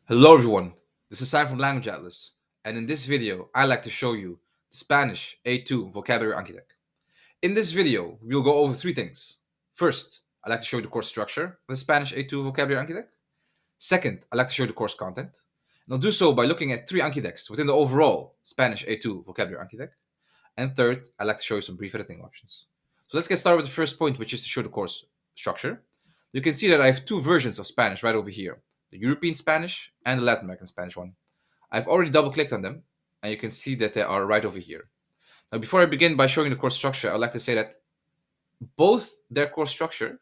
Hello everyone, this is Simon from Language Atlas, and in this video I'd like to show you the Spanish A2 vocabulary Anki deck. In this video, we'll go over three things. First, I'd like to show you the course structure of the Spanish A2 vocabulary Anki deck. Second, I'd like to show you the course content. And I'll do so by looking at three Anki decks within the overall Spanish A2 vocabulary Anki deck. And third, I'd like to show you some brief editing options. So let's get started with the first point, which is to show the course structure. You can see that I have two versions of Spanish right over here, the European Spanish and the Latin American Spanish one. I've already double clicked on them, and you can see that they are right over here. Now, before I begin by showing the course structure, I'd like to say that both their course structure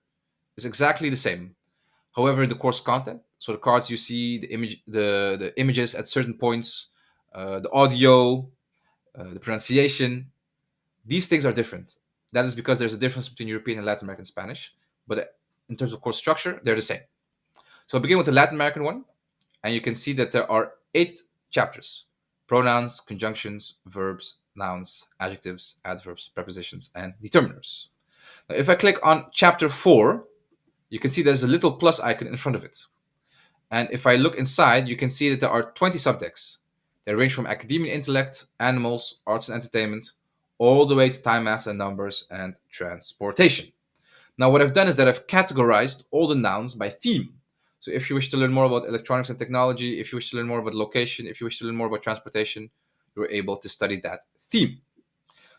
is exactly the same. However, the course content, so the cards you see, the images at certain points, the audio, the pronunciation, these things are different. That is because there's a difference between European and Latin American Spanish, but in terms of course structure, they're the same. So I'll begin with the Latin American one, and you can see that there are 8 chapters: pronouns, conjunctions, verbs, nouns, adjectives, adverbs, prepositions, and determiners. Now, if I click on chapter 4, you can see there's a little plus icon in front of it. And if I look inside, you can see that there are 20 subjects. They range from academia and intellect, animals, arts and entertainment, all the way to time, mass and numbers, and transportation. Now, what I've done is that I've categorized all the nouns by theme. So if you wish to learn more about electronics and technology, if you wish to learn more about location, if you wish to learn more about transportation, you're able to study that theme.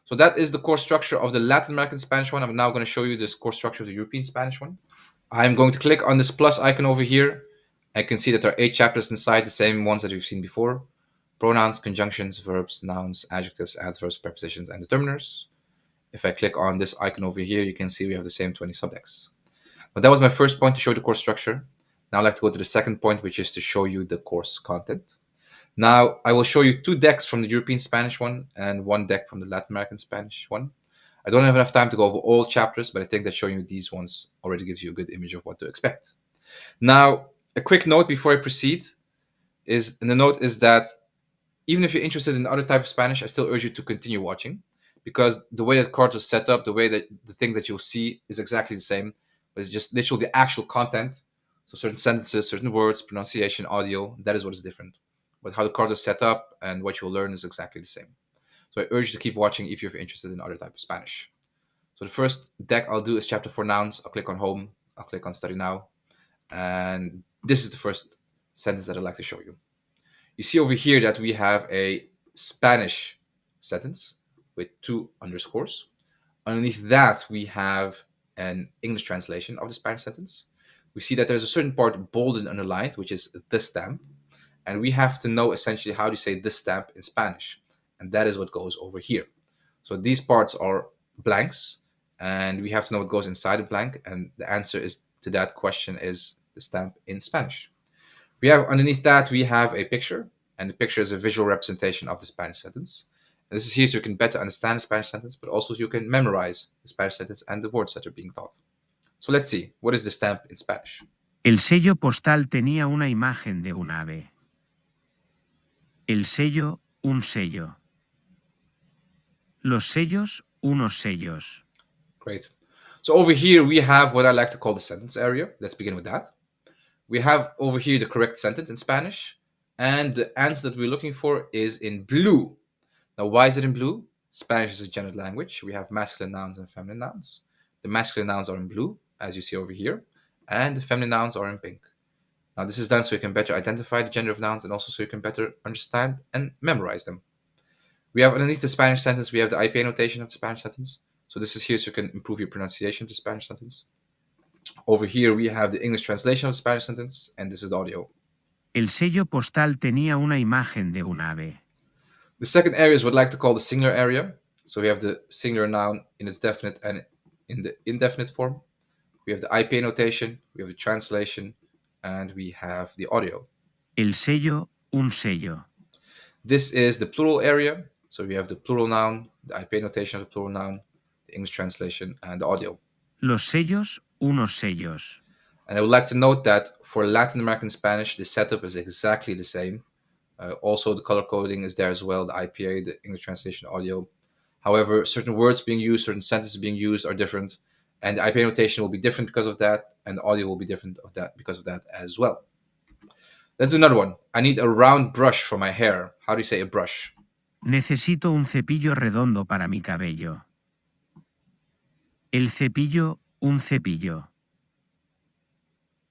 So that is the course structure of the Latin American Spanish one. I'm now going to show you this course structure of the European Spanish one. I'm going to click on this plus icon over here. I can see that there are 8 chapters inside, the same ones that we've seen before: pronouns, conjunctions, verbs, nouns, adjectives, adverbs, prepositions, and determiners. If I click on this icon over here, you can see we have the same 20 subjects. But that was my first point, to show the course structure. Now I'd like to go to the second point, which is to show you the course content. Now I will show you 2 decks from the European Spanish one and 1 deck from the Latin American Spanish one. I don't have enough time to go over all chapters, but I think that showing you these ones already gives you a good image of what to expect. Now, a quick note before I proceed is that even if you're interested in other type of Spanish, I still urge you to continue watching, because the way that cards are set up, the way that the things that you'll see is exactly the same, but it's just literally the actual content. So certain sentences, certain words, pronunciation, audio, that is what is different. But how the cards are set up and what you'll learn is exactly the same. So I urge you to keep watching if you're interested in other type of Spanish. So the first deck I'll do is chapter 4 nouns. I'll click on home. I'll click on study now. And this is the first sentence that I'd like to show you. You see over here that we have a Spanish sentence with 2 underscores. Underneath that, we have an English translation of the Spanish sentence. We see that there's a certain part bold and underlined, which is the stamp. And we have to know essentially how to say this stamp in Spanish. And that is what goes over here. So these parts are blanks, and we have to know what goes inside a blank. And the answer is to that question is the stamp in Spanish. We have underneath that, we have a picture, and the picture is a visual representation of the Spanish sentence. And this is here so you can better understand the Spanish sentence, but also so you can memorize the Spanish sentence and the words that are being taught. So let's see, what is the stamp in Spanish? El sello postal tenía una imagen de un ave. El sello, un sello. Los sellos, unos sellos. Great. So over here, we have what I like to call the sentence area. Let's begin with that. We have over here the correct sentence in Spanish, and the answer that we're looking for is in blue. Now, why is it in blue? Spanish is a gendered language. We have masculine nouns and feminine nouns. The masculine nouns are in blue, as you see over here, and the feminine nouns are in pink. Now, this is done so you can better identify the gender of nouns, and also so you can better understand and memorize them. We have underneath the Spanish sentence, we have the IPA notation of the Spanish sentence. So this is here so you can improve your pronunciation of the Spanish sentence. Over here, we have the English translation of the Spanish sentence, and this is the audio. El sello postal tenía una imagen de un ave. The second area is what I like to call the singular area. So we have the singular noun in its definite and in the indefinite form. We have the IPA notation, we have the translation, and we have the audio. El sello, un sello. This is the plural area. So we have the plural noun, the IPA notation of the plural noun, the English translation, and the audio. Los sellos, unos sellos. And I would like to note that for Latin American Spanish, the setup is exactly the same. Also, the color coding is there as well, the IPA, the English translation, audio. However, certain words being used, certain sentences being used are different, and the IPA notation will be different because of that, and the audio will be different because of that as well. Let's do another one. I need a round brush for my hair. How do you say a brush? Necesito un cepillo redondo para mi cabello. El cepillo, un cepillo.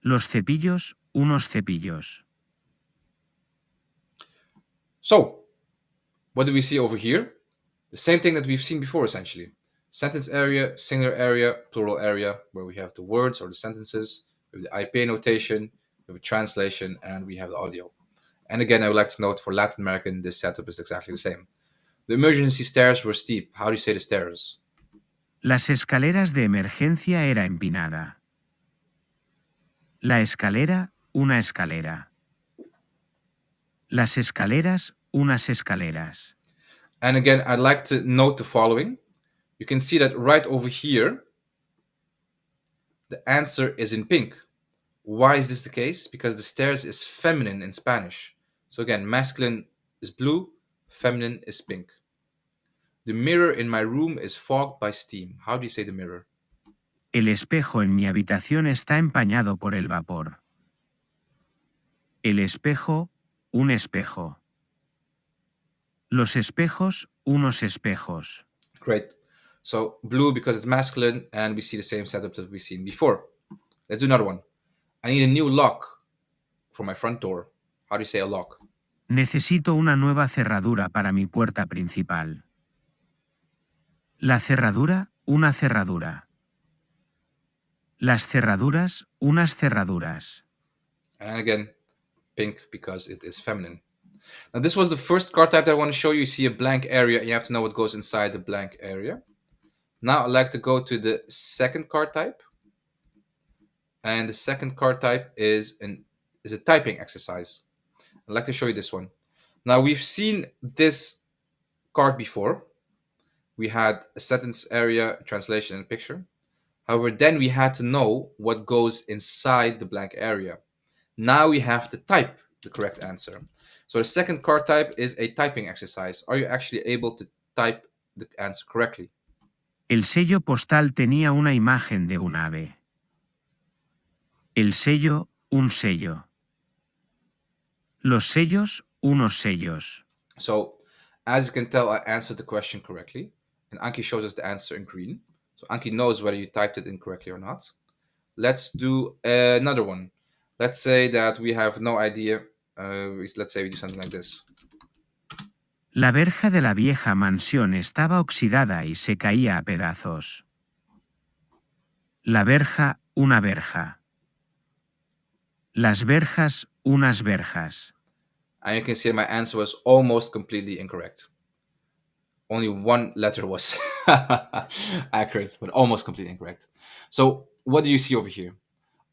Los cepillos, unos cepillos. So, what do we see over here? The same thing that we've seen before, essentially. Sentence area, singular area, plural area, where we have the words or the sentences, with the IP notation, with the translation, and we have the audio. And again, I would like to note for Latin American, this setup is exactly the same. The emergency stairs were steep. How do you say the stairs? Las escaleras de emergencia era empinada. La escalera, una escalera. Las escaleras, unas escaleras. And again, I'd like to note the following. You can see that right over here, the answer is in pink. Why is this the case? Because the stairs is feminine in Spanish. So again, masculine is blue, feminine is pink. The mirror in my room is fogged by steam. How do you say the mirror? El espejo en mi habitación está empañado por el vapor. El espejo, un espejo. Los espejos, unos espejos. Great. So blue because it's masculine, and we see the same setup that we've seen before. Let's do another one. I need a new lock for my front door. How do you say a lock? Necesito una nueva cerradura para mi puerta principal. La cerradura, una cerradura. Las cerraduras, unas cerraduras. And again, pink because it is feminine. Now this was the first card type that I want to show you. You see a blank area and you have to know what goes inside the blank area. Now I'd like to go to the second card type. And the second card type is a typing exercise. I'd like to show you this one. Now we've seen this card before. We had a sentence area, translation, and a picture. However, then we had to know what goes inside the blank area. Now we have to type the correct answer. So the second card type is a typing exercise. Are you actually able to type the answer correctly? El sello postal tenía una imagen de un ave. El sello, un sello. Los sellos, unos sellos. So, as you can tell, I answered the question correctly. And Anki shows us the answer in green. So Anki knows whether you typed it incorrectly or not. Let's do another one. Let's say that we have no idea. Let's say we do something like this. La verja de la vieja mansión estaba oxidada y se caía a pedazos. La verja, una verja. Las verjas, unas verjas. And you can see my answer was almost completely incorrect. Only one letter was accurate, but almost completely incorrect. So what do you see over here?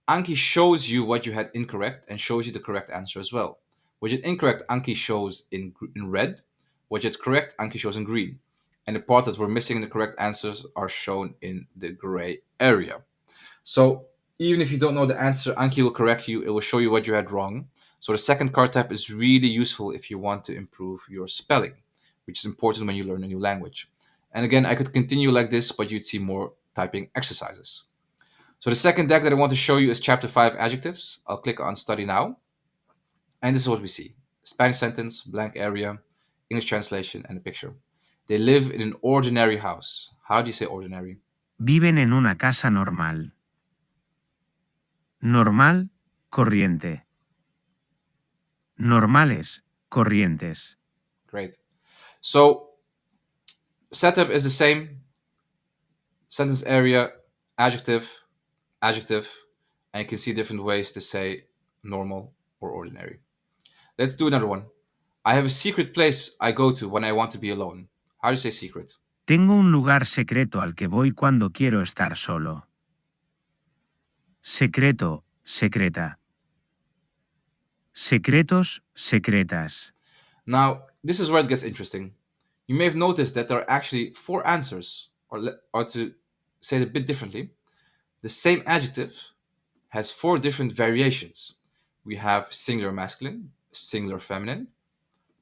Anki shows you what you had incorrect and shows you the correct answer as well. What you had incorrect, Anki shows in red. What you had correct, Anki shows in green. And the part that were missing in the correct answers are shown in the gray area. So even if you don't know the answer, Anki will correct you. It will show you what you had wrong. So the second card type is really useful if you want to improve your spelling, which is important when you learn a new language. And again, I could continue like this, but you'd see more typing exercises. So the second deck that I want to show you is Chapter 5 Adjectives. I'll click on Study Now. And this is what we see. Spanish sentence, blank area, English translation, and a picture. They live in an ordinary house. How do you say ordinary? Viven en una casa normal. Normal, corriente. Normales, corrientes. Great. So setup is the same. Sentence area, adjective, adjective, and you can see different ways to say normal or ordinary. Let's do another one. I have a secret place I go to when I want to be alone. How do you say secret? Tengo un lugar secreto al que voy cuando quiero estar solo. Secreto, secreta. Secretos, secretas. Now, this is where it gets interesting. You may have noticed that there are actually four answers, or to say it a bit differently, the same adjective has four different variations. We have singular masculine, singular feminine,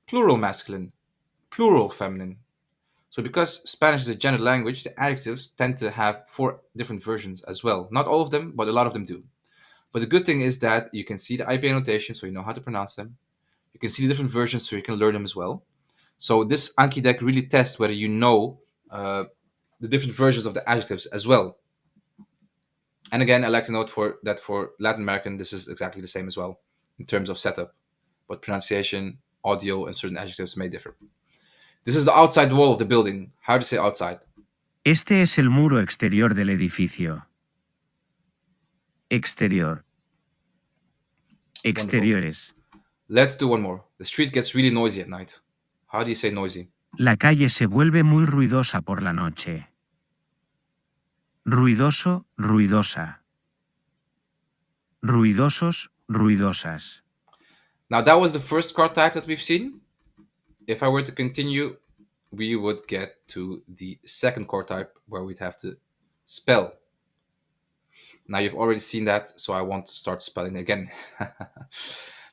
plural masculine, plural feminine. So because Spanish is a gender language, the adjectives tend to have four different versions as well. Not all of them, but a lot of them do. But the good thing is that you can see the IPA notation, so you know how to pronounce them. You can see the different versions, so you can learn them as well. So this Anki deck really tests whether you know the different versions of the adjectives as well. And again, I like to note for Latin American, this is exactly the same as well in terms of setup, but pronunciation, audio, and certain adjectives may differ. This is the outside wall of the building. How to say outside? Este es el muro exterior del edificio. Exterior. Wonderful. Exteriores. Let's do one more. The street gets really noisy at night. How do you say noisy? La calle se vuelve muy ruidosa por la noche. Ruidoso, ruidosa. Ruidosos, ruidosas. Now that was the first card type that we've seen. If I were to continue, we would get to the second chord type where we'd have to spell. Now you've already seen that, so I won't start spelling again.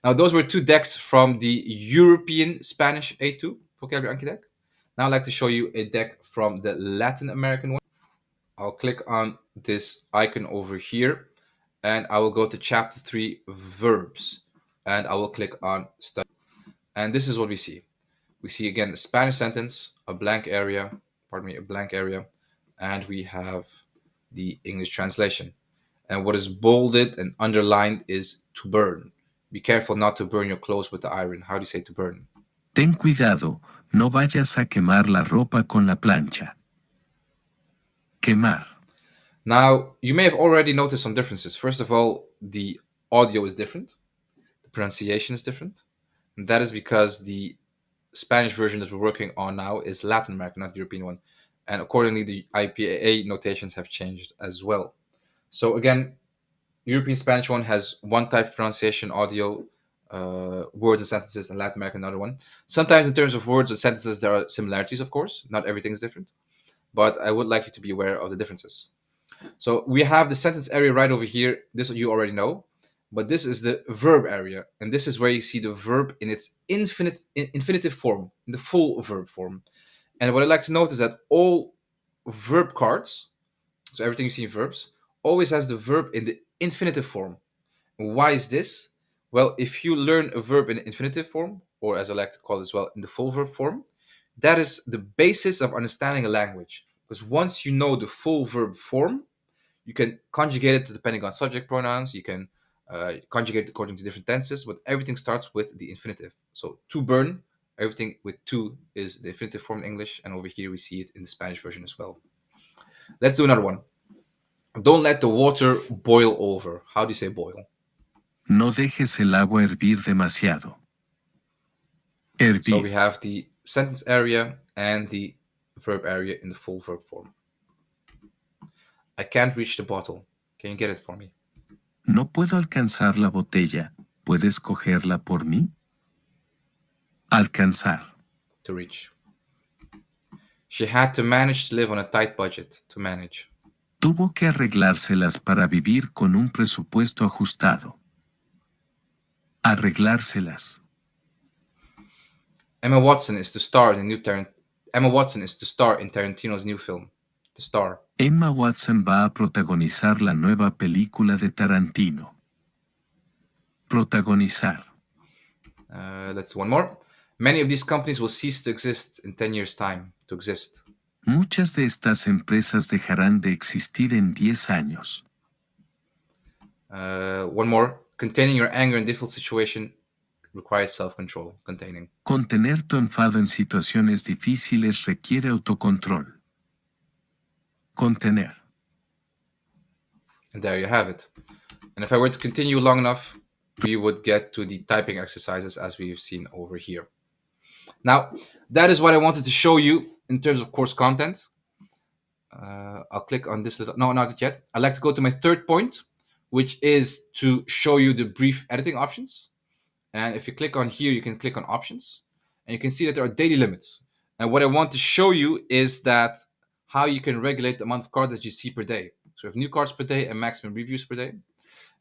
Now those were two decks from the European Spanish A2 vocabulary Anki deck. Now I'd like to show you a deck from the Latin American one. I'll click on this icon over here and I will go to chapter 3 verbs and I will click on study. And this is what we see. We see again a Spanish sentence, a blank area, a blank area, and we have the English translation. And what is bolded and underlined is to burn. Be careful not to burn your clothes with the iron. How do you say to burn? Ten cuidado, no vayas a quemar la ropa con la plancha. Quemar. Now, you may have already noticed some differences. First of all, the audio is different, the pronunciation is different. And that is because the Spanish version that we're working on now is Latin American, not the European one. And accordingly, the IPA notations have changed as well. So again, European Spanish one has one type of pronunciation, audio, words and sentences, and Latin American another one. Sometimes in terms of words and sentences, there are similarities, of course. Not everything is different. But I would like you to be aware of the differences. So we have the sentence area right over here. This you already know. But this is the verb area. And this is where you see the verb in its infinitive form, in the full verb form. And what I like to note is that all verb cards, so everything you see in verbs, always has the verb in the infinitive form. Why is this? Well, if you learn a verb in infinitive form, or as I like to call it as well, in the full verb form, that is the basis of understanding a language. Because once you know the full verb form, you can conjugate it depending on subject pronouns. You can conjugate it according to different tenses, but everything starts with the infinitive. So to burn, everything with to is the infinitive form in English, and over here we see it in the Spanish version as well. Let's do another one. Don't let the water boil over. How do you say boil? No dejes el agua hervir demasiado. So we Hervir. have the sentence area and the verb area in the full verb form. I can't reach the bottle. Can you get it for me? No puedo alcanzar la botella. ¿Puedes cogerla por mí? Alcanzar. To reach. She had to manage to live on a tight budget. To manage. Tuvo que arreglárselas para vivir con un presupuesto ajustado. Arreglárselas. Emma Watson is to star in Tarantino's new film. To star. Emma Watson va a protagonizar la nueva película de Tarantino. Protagonizar. Let's do one more. Many of these companies will cease to exist in 10 years' time. To exist. Muchas de estas empresas dejarán de existir en 10 años. One more. Containing your anger in difficult situation requires self-control. Containing. Contener tu enfado en situaciones difíciles requiere autocontrol. Contener. And there you have it. And if I were to continue long enough, we would get to the typing exercises as we've seen over here. Now, that is what I wanted to show you in terms of course content. I'll click on this little, no, not yet. I'd like to go to my third point, which is to show you the brief editing options. And if you click on here, you can click on options and you can see that there are daily limits. And what I want to show you is that how you can regulate the amount of cards that you see per day. So we have new cards per day and maximum reviews per day.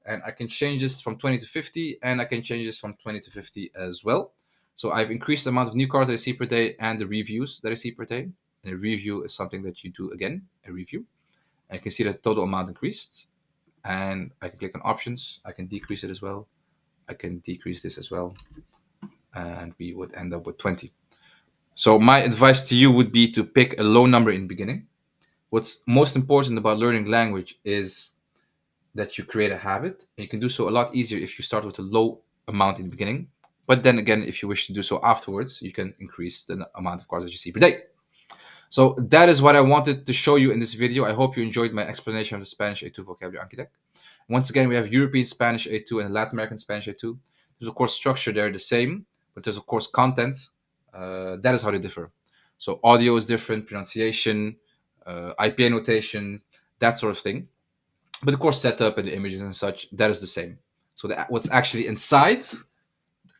And I can change this from 20 to 50 and I can change this from 20 to 50 as well. So I've increased the amount of new cards that I see per day and the reviews that I see per day. And a review is something that you do again, a review. And you can see that the total amount increased. and I can click on options. I can decrease it as well. I can decrease this as well, and we would end up with 20. So my advice to you would be to pick a low number in the beginning. What's most important about learning language is that you create a habit. And you can do so a lot easier if you start with a low amount in the beginning. But then again, if you wish to do so afterwards, you can increase the amount of cards that you see per day. So that is what I wanted to show you in this video. I hope you enjoyed my explanation of the Spanish A2 vocabulary Anki deck. Once again, we have European Spanish A2 and Latin American Spanish A2. There's of course structure, they're the same, but there's of course content. That is how they differ. So audio is different, pronunciation, IPA notation, that sort of thing. But of course, setup and the images and such, that is the same. So what's actually inside,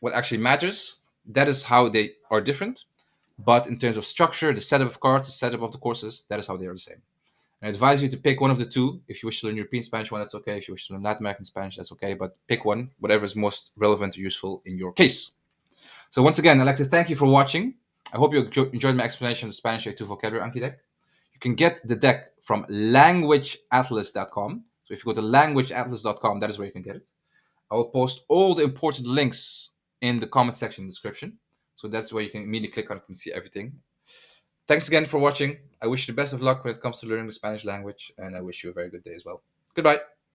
what actually matters, that is how they are different. But in terms of structure, the setup of cards, the setup of the courses, that is how they are the same. I advise you to pick one of the two. If you wish to learn European Spanish one, that's okay. If you wish to learn Latin American Spanish, that's okay. But pick one, whatever is most relevant or useful in your case. So once again, I'd like to thank you for watching. I hope you enjoyed my explanation of the Spanish A2 vocabulary Anki deck. You can get the deck from languageatlas.com. So if you go to languageatlas.com, that is where you can get it. I will post all the important links in the comment section description. So that's where you can immediately click on it and see everything. Thanks again for watching. I wish you the best of luck when it comes to learning the Spanish language, and I wish you a very good day as well. Goodbye.